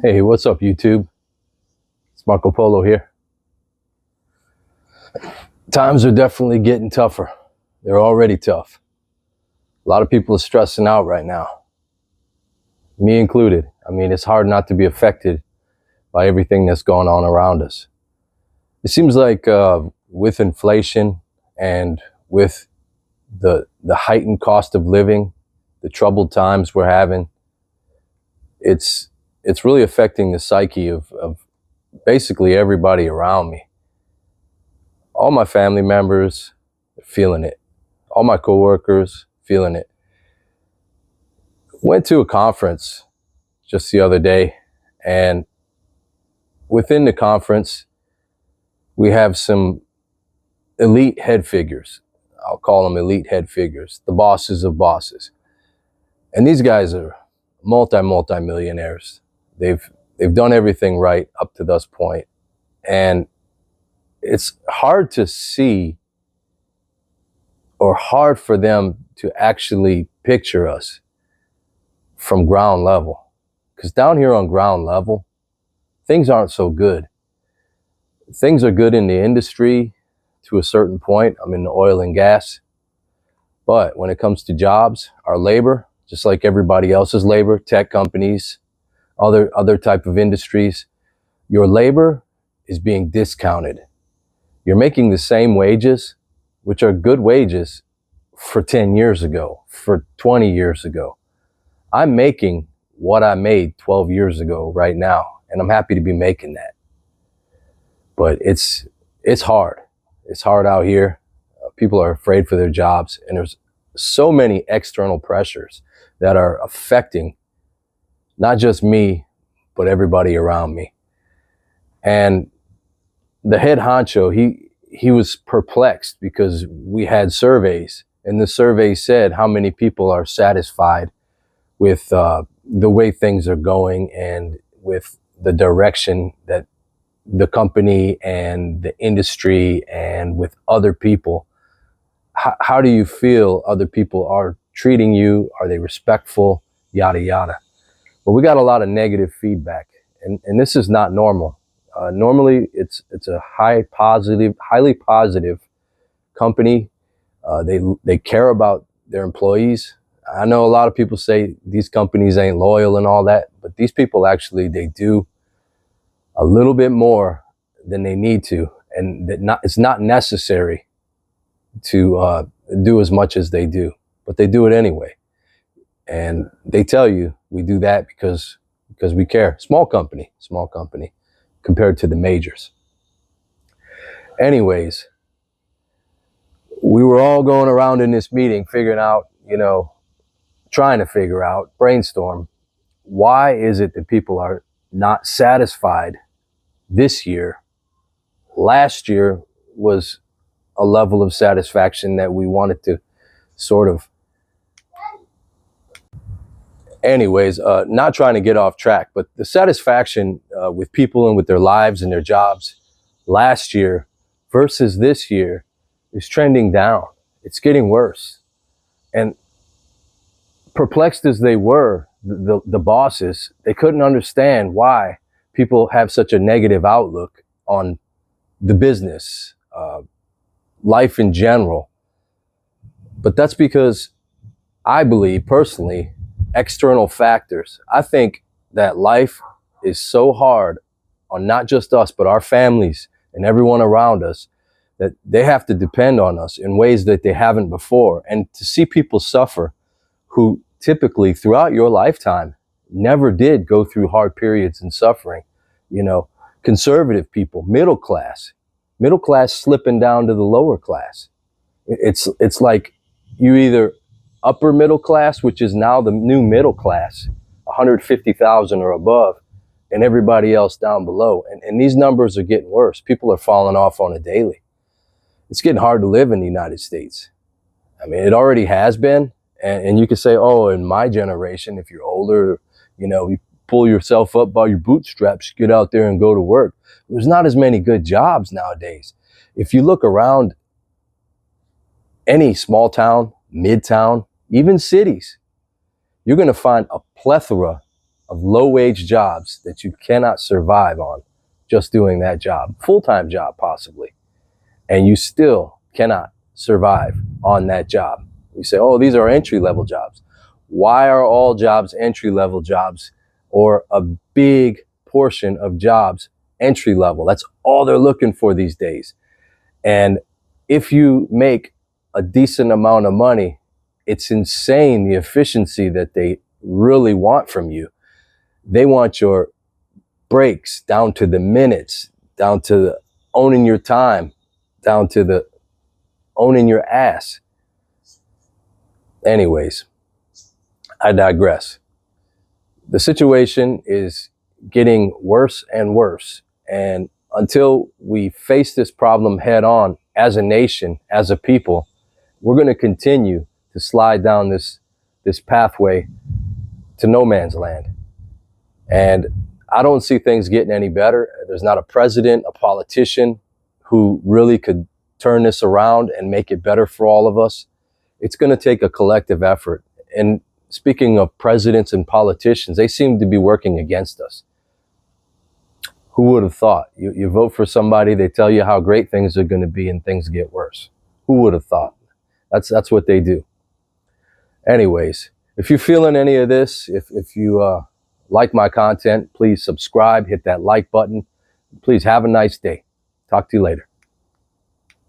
Hey, what's up, YouTube? It's Marco Polo here. Times are definitely getting tougher. They're already tough. A lot of people are stressing out right now, me included. I mean, it's hard not to be affected by everything that's going on around us. It seems like with inflation and with the heightened cost of living, the troubled times we're having, it's really affecting the psyche of basically everybody around me. All my family members are feeling it. All my coworkers feeling it. Went to a conference just the other day, and within the conference, we have some elite head figures. I'll call them elite head figures, the bosses of bosses. And these guys are multi-millionaires. They've done everything right up to this point. And it's hard to see, or hard for them to actually picture us from ground level. Because down here on ground level, things aren't so good. Things are good in the industry to a certain point. I'm in the oil and gas. But when it comes to jobs, our labor, just like everybody else's labor, tech companies, other type of industries, your labor is being discounted. You're making the same wages, which are good wages for 10 years ago, for 20 years ago. I'm making what I made 12 years ago right now, and I'm happy to be making that. But it's hard. It's hard out here. People are afraid for their jobs, and there's so many external pressures that are affecting not just me, but everybody around me. And the head honcho, he was perplexed because we had surveys, and the survey said how many people are satisfied with the way things are going and with the direction that the company and the industry and with other people. How do you feel other people are treating you? Are they respectful? Yada, yada. But we got a lot of negative feedback, and this is not normal. Normally, it's a highly positive company. They care about their employees. I know a lot of people say these companies ain't loyal and all that, but these people actually, they do a little bit more than they need to, and it's not necessary to do as much as they do, but they do it anyway. And they tell you we do that because we care. Small company compared to the majors. Anyways, we were all going around in this meeting figuring out, trying to figure out, brainstorm, why is it that people are not satisfied this year? Last year was a level of satisfaction that we wanted to sort of. Anyways, not trying to get off track, but the satisfaction with people and with their lives and their jobs last year versus this year is trending down. It's getting worse. And perplexed as they were, the bosses, they couldn't understand why people have such a negative outlook on the business, life in general. But that's because I believe personally, external factors. I think that life is so hard on not just us, but our families and everyone around us, that they have to depend on us in ways that they haven't before. And to see people suffer who typically throughout your lifetime never did go through hard periods and suffering, conservative people, middle class slipping down to the lower class. It's like you either upper middle class, which is now the new middle class, 150,000 or above, and everybody else down below. And these numbers are getting worse. People are falling off on a daily. It's getting hard to live in the United States. I mean, it already has been. And you could say, oh, in my generation, if you're older, you pull yourself up by your bootstraps, get out there and go to work. There's not as many good jobs nowadays. If you look around any small town, midtown, even cities, you're going to find a plethora of low-wage jobs that you cannot survive on just doing that job, full-time job possibly, and you still cannot survive on that job. You say, oh, these are entry-level jobs. Why are all jobs entry-level jobs, or a big portion of jobs entry-level? That's all they're looking for these days. And if you make a decent amount of money, it's insane the efficiency that they really want from you. They want your breaks down to the minutes, down to the owning your time, down to the owning your ass. Anyways, I digress. The situation is getting worse and worse. And until we face this problem head on as a nation, as a people, we're going to continue to slide down this pathway to no man's land. And I don't see things getting any better. There's not a president, a politician who really could turn this around and make it better for all of us. It's going to take a collective effort. And speaking of presidents and politicians, they seem to be working against us. Who would have thought? You vote for somebody, they tell you how great things are going to be, and things get worse. Who would have thought? That's what they do. Anyways, if you're feeling any of this, if you like my content, please subscribe, hit that like button. Please have a nice day. Talk to you later.